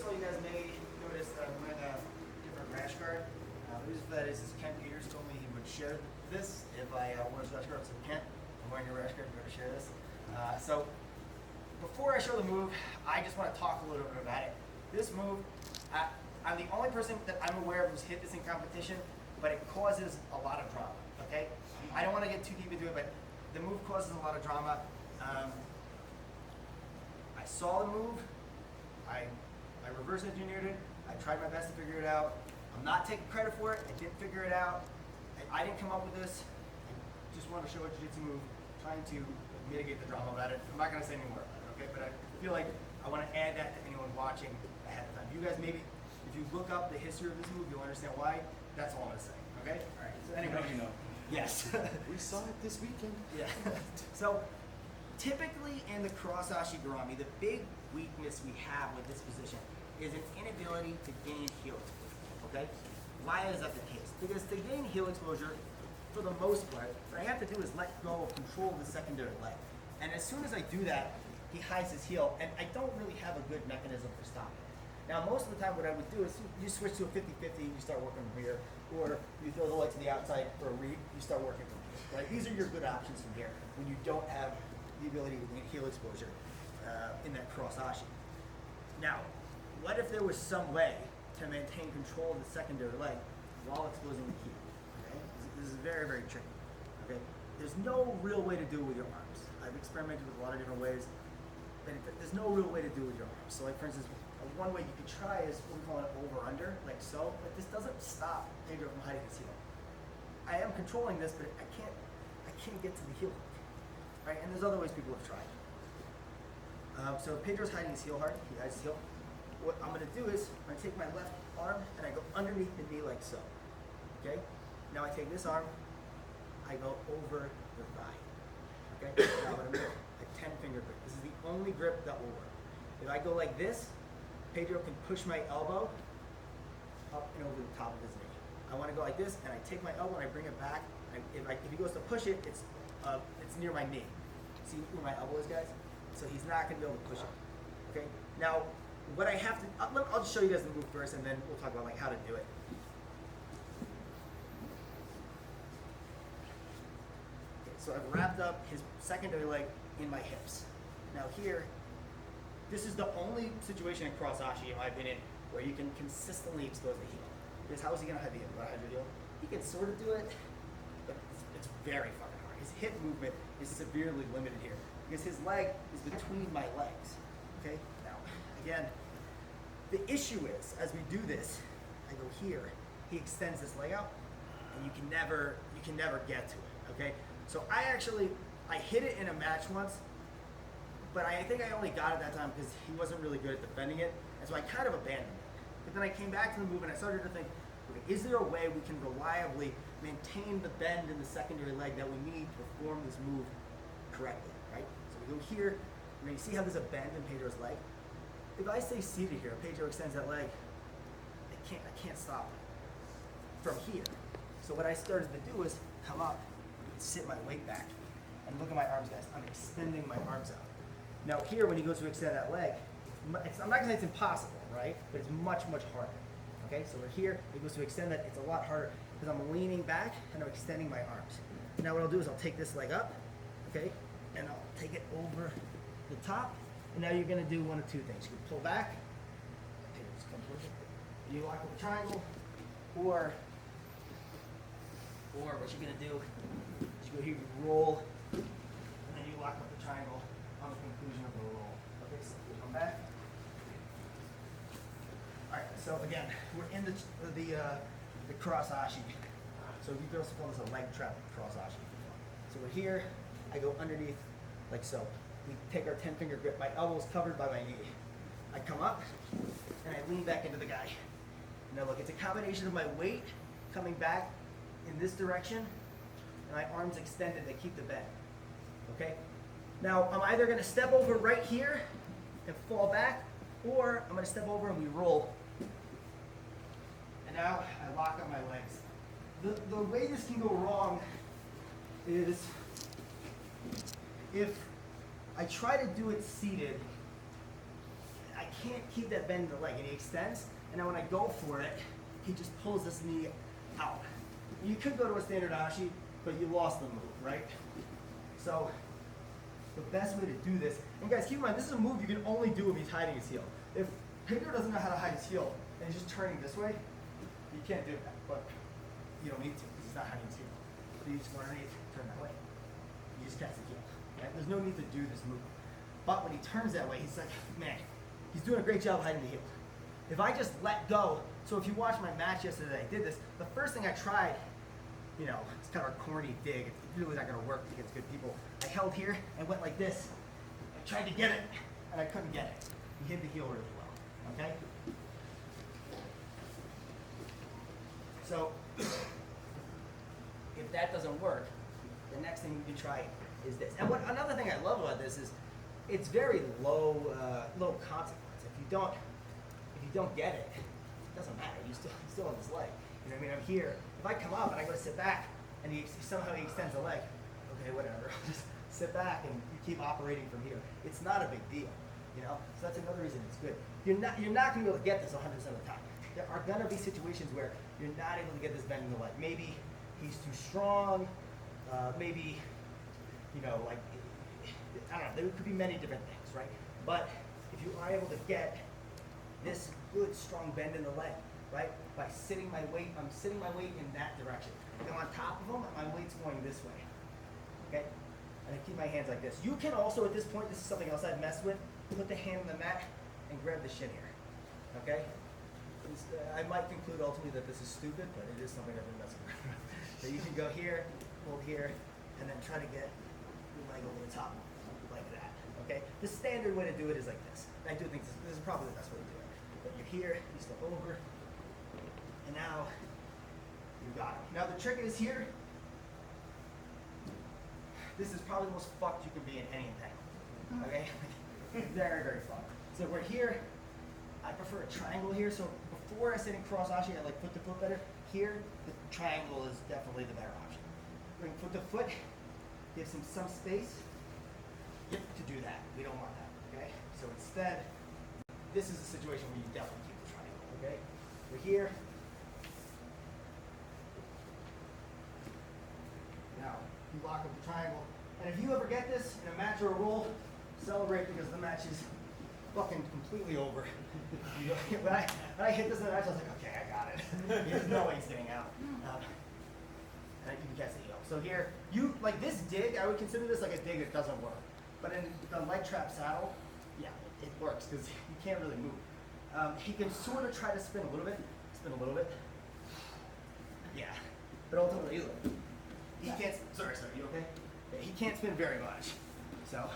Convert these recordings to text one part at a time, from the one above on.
of all, you guys may notice that I'm wearing a different rash guard. The reason for that is Kent Peters told me he would share this if I wore his rash guard. So Kent, I'm wearing your rash guard, you're going to share this. So before I show the move, I just want to talk a little bit about it. This move, I'm the only person that I'm aware of who's hit this in competition, but it causes a lot of drama, okay? I don't want to get too deep into it, but the move causes a lot of drama. I saw the move, I reverse engineered it, I tried my best to figure it out. I'm not taking credit for it, I didn't figure it out. I didn't come up with this. I just want to show a jiu-jitsu move, trying to mitigate the drama about it. I'm not going to say any more about it, okay? But I feel like I want to add that to anyone watching ahead of time. You guys maybe, if you look up the history of this move, you'll understand why. That's all I'm going to say, okay? All right, so anyway. You know. Yes. We saw it this weekend. Yeah. So typically in the cross-ashi garami, the big weakness we have with this position is an inability to gain heel exposure, okay? Why is that the case? Because to gain heel exposure, for the most part, what I have to do is let go of control of the secondary leg. And as soon as I do that, he hides his heel, and I don't really have a good mechanism for stopping it. Now, most of the time what I would do is you switch to a 50-50, you start working from here, or you throw the leg to the outside for a read, you start working from here, right? These are your good options from here when you don't have the ability to gain heel exposure in that cross-ashi. Now, what if there was some way to maintain control of the secondary leg while exposing the heel? Okay? This is very, very tricky. Okay? There's no real way to do it with your arms. I've experimented with a lot of different ways, but there's no real way to do it with your arms. So, like for instance, one way you could try is what we call an over-under, like so. But this doesn't stop Pedro from hiding his heel. I am controlling this, but I can't get to the heel hook, right? And there's other ways people have tried. So if Pedro's hiding his heel hard, he hides his heel. What I'm going to do is I'm going to take my left arm and I go underneath the knee like so. Okay? Now I take this arm, I go over the thigh. Okay? Now I'm going to make a 10-finger grip. This is the only grip that will work. If I go like this, Pedro can push my elbow up and over the top of his knee. I want to go like this, and I take my elbow and I bring it back. If he goes to push it, it's near my knee. See where my elbow is, guys? So he's not going to be able to push it. Okay? Now, what I have to, I'll just show you guys the move first, and then we'll talk about like how to do it. Okay, so I've wrapped up his secondary leg in my hips. Now here, this is the only situation in cross-ashi, in my opinion, where you can consistently expose the heel. Because how is he going to hide the heel? Hide your heel? He can sort of do it, but it's very fucking hard. His hip movement is severely limited here because his leg is between my legs. Okay? Now, again, the issue is, as we do this, I go here, he extends this leg out, and you can never get to it. Okay? So I hit it in a match once, but I think I only got it that time because he wasn't really good at defending it, and so I kind of abandoned it. But then I came back to the move and I started to think, okay, is there a way we can reliably maintain the bend in the secondary leg that we need to perform this move correctly, right? So we go here, and you see how there's a bend in Pedro's leg? If I stay seated here, Pedro extends that leg, I can't stop it from here. So what I started to do is come up and sit my weight back, and look at my arms, guys. I'm extending my arms out. Now here, when he goes to extend that leg, I'm not gonna say it's impossible, right? But it's much, much harder. Okay, so we're here, he goes to extend that, it's a lot harder because I'm leaning back and I'm extending my arms. Now what I'll do is I'll take this leg up, okay, and I'll take it over the top. And now you're gonna do one of two things. You can pull back, okay, just come towards it. You lock up the triangle, or what you're gonna do is you go here, you roll, and then you lock up the triangle on the conclusion of the roll. Okay, so you come back. All right, so again, we're in the cross-ashi. So you can also call this a leg trap cross-ashi. So we're here, I go underneath like so. We take our 10-finger grip, my elbow's covered by my knee. I come up, and I lean back into the guy. Now look, it's a combination of my weight coming back in this direction, and my arms extended to keep the bend, okay? Now, I'm either gonna step over right here and fall back, or I'm gonna step over and we roll. And now I lock up my legs. The way this can go wrong is if I try to do it seated, I can't keep that bend in the leg, and he extends, and then when I go for it, he just pulls this knee out. You could go to a standard ashi, but you lost the move, right? So the best way to do this, and guys, keep in mind, this is a move you can only do if he's hiding his heel. If Pedro doesn't know how to hide his heel, and he's just turning this way, you can't do that, but you don't need to, because he's not hiding his heel. So you just go underneath, turn that way. You just catch the heel, right? There's no need to do this move. But when he turns that way, he's like, man, he's doing a great job hiding the heel. If I just let go, so if you watched my match yesterday, I did this, the first thing I tried, you know, it's kind of a corny dig, it's really not gonna work against good people. I held here and went like this. I tried to get it, and I couldn't get it. He hit the heel really well, okay? So, if that doesn't work, the next thing you can try is this. And another thing I love about this is, it's very low consequence. If you don't get it, it doesn't matter. You're still on this leg. You know what I mean? I'm here. If I come up and I go to sit back, and somehow he extends the leg, okay, whatever. Just sit back and you keep operating from here. It's not a big deal, you know. So that's another reason it's good. You're not gonna be able to get this 100% of the time. There are gonna be situations where you're not able to get this bend in the leg. Maybe he's too strong. Maybe, you know, like I don't know. There could be many different things, right? But if you are able to get this good strong bend in the leg, right? By sitting my weight, I'm sitting my weight in that direction. If I'm on top of them, my weight's going this way, okay? And I keep my hands like this. You can also, at this point, this is something else I've messed with, put the hand on the mat and grab the shin here, okay? I might conclude ultimately that this is stupid, but it is something I've been messing with. So you can go here, hold here, and then try to get your leg over the top like that, okay? The standard way to do it is like this. I do think this is probably the best way to do it. But you're here, you step over, and now you got it. Now the trick is here, this is probably the most fucked you can be in any entangle, okay? Very, very fucked. So we're here, I prefer a triangle here, so before I sit in cross ashi, I like foot to foot better. Here, the triangle is definitely the better option. Bring foot to foot, gives him some space to do that. We don't want that, okay? So instead, this is a situation where you definitely keep the triangle, okay? We're here. Now, you lock up the triangle. And if you ever get this in a match or a roll, celebrate because the match is fucking completely over. When I hit this in the match, I was like, okay, I got it. There's no way it's getting out. And you can catch the heel. So here, like this dig, I would consider this like a dig that doesn't work. But in the leg trap saddle, yeah, it works because you can't really move. He can sort of try to spin a little bit. Yeah. But ultimately, look, he can't, sorry, you okay? Yeah, he can't spin very much. So,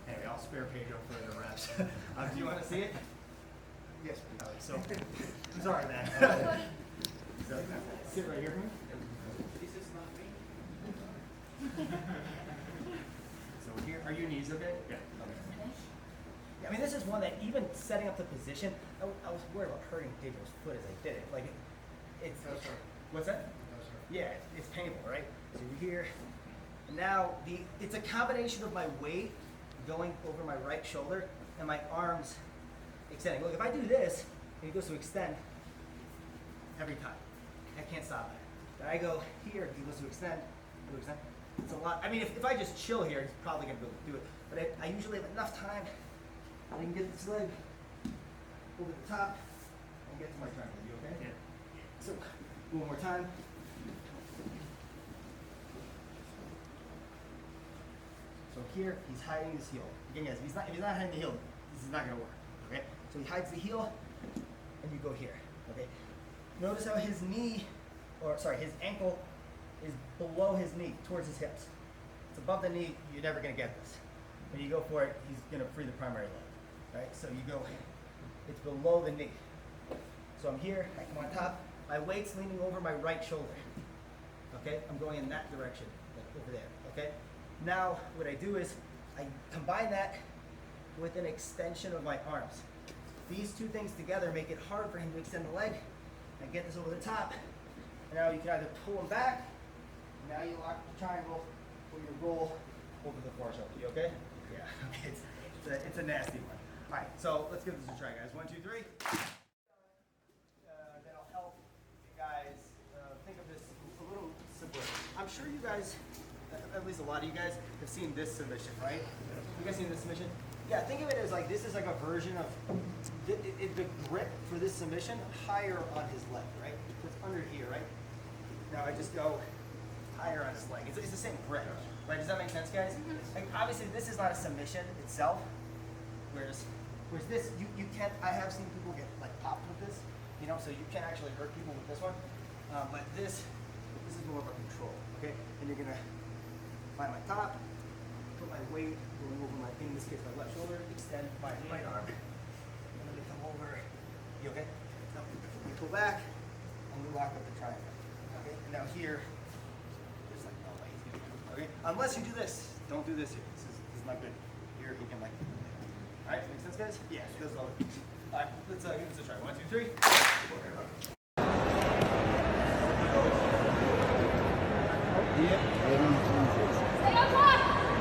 anyway, I'll spare Pedro for the reps. Do you want to see it? Yes, so, I'm sorry, man. So, sit right here for me. This is not me. So here, are your knees okay? Yeah. Okay. Yeah, I mean, this is one that even setting up the position, I was worried about hurting Pedro's foot as I did it. Like, it's what's that? Yeah, it's painful, right? So you're here. Now, it's a combination of my weight going over my right shoulder and my arms extending. Look, if I do this, and he goes to extend, every time. I can't stop it. Then I go here, he goes to extend, It's a lot. I mean, if I just chill here, he's probably going to be able to do it. But I usually have enough time that I can get this leg over the top and get to my triangle. You okay? Yeah. So, one more time. So here, he's hiding his heel. Again, guys, if he's not hiding the heel, this is not going to work. Okay? So he hides the heel, and you go here. Okay? Notice how his his ankle is below his knee, towards his hips. It's above the knee, you're never going to get this. When you go for it, he's going to free the primary leg. Right? So you go, it's below the knee. So I'm here, I come on top, my weight's leaning over my right shoulder. Okay? I'm going in that direction, like over there. Okay? Now, what I do is, I combine that with an extension of my arms. These two things together make it hard for him to extend the leg and get this over the top. And now you can either pull him back, now you lock the triangle, or you roll over the far shoulder. You okay? Yeah, it's a nasty one. Alright, so let's give this a try, guys. 1, 2, 3. That'll help you guys think of this a little simpler. I'm sure you guys, at least a lot of you guys, have seen this submission, right? You guys seen this submission? Yeah, think of it as like, this is like a version of the grip for this submission higher on his leg, right? So it's under here, right? Now I just go higher on his leg. It's the same grip, right? Does that make sense, guys? Like, obviously, this is not a submission itself, whereas this, you can't, I have seen people get like popped with this, you know, so you can actually hurt people with this one. But this is more of a control, okay? And you're gonna find my top, put my weight, going over my, in this case, my left shoulder, extend my right arm, and then we come over. You okay? So we pull back, and we lock up the triangle. Okay? And now here, there's like no way he's gonna do it. Okay? Unless you do this. Don't do this here. This is not good. Here he can like. Alright, make sense, guys? Yeah, it does all. Alright, let's give this a try. 1, 2, 3.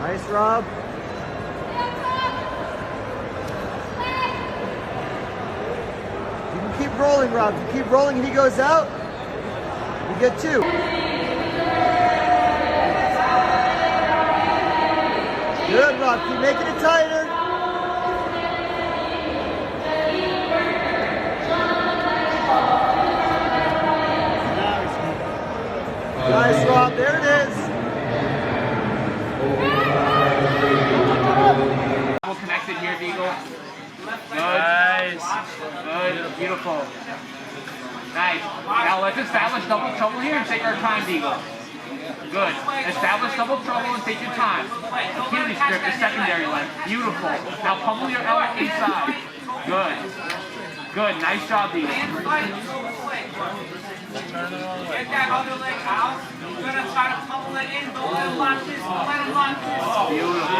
Nice, Rob. You can keep rolling, Rob. You keep rolling and he goes out, you get 2. Good, Rob. Keep making it tighter. Nice, Rob. There it is. Connected here, Beagle. Good. Nice. Good. Beautiful. Nice. Now let's establish double trouble here and take our time, Beagle. Good. Establish double trouble and take your time. Achilles grip is secondary leg. Beautiful. Now pummel your elbow inside. Good. Good. Nice job, Beagle. Get that other leg out. You're gonna try to pummel it in. Don't let him lock this. Don't let him lock this. Beautiful.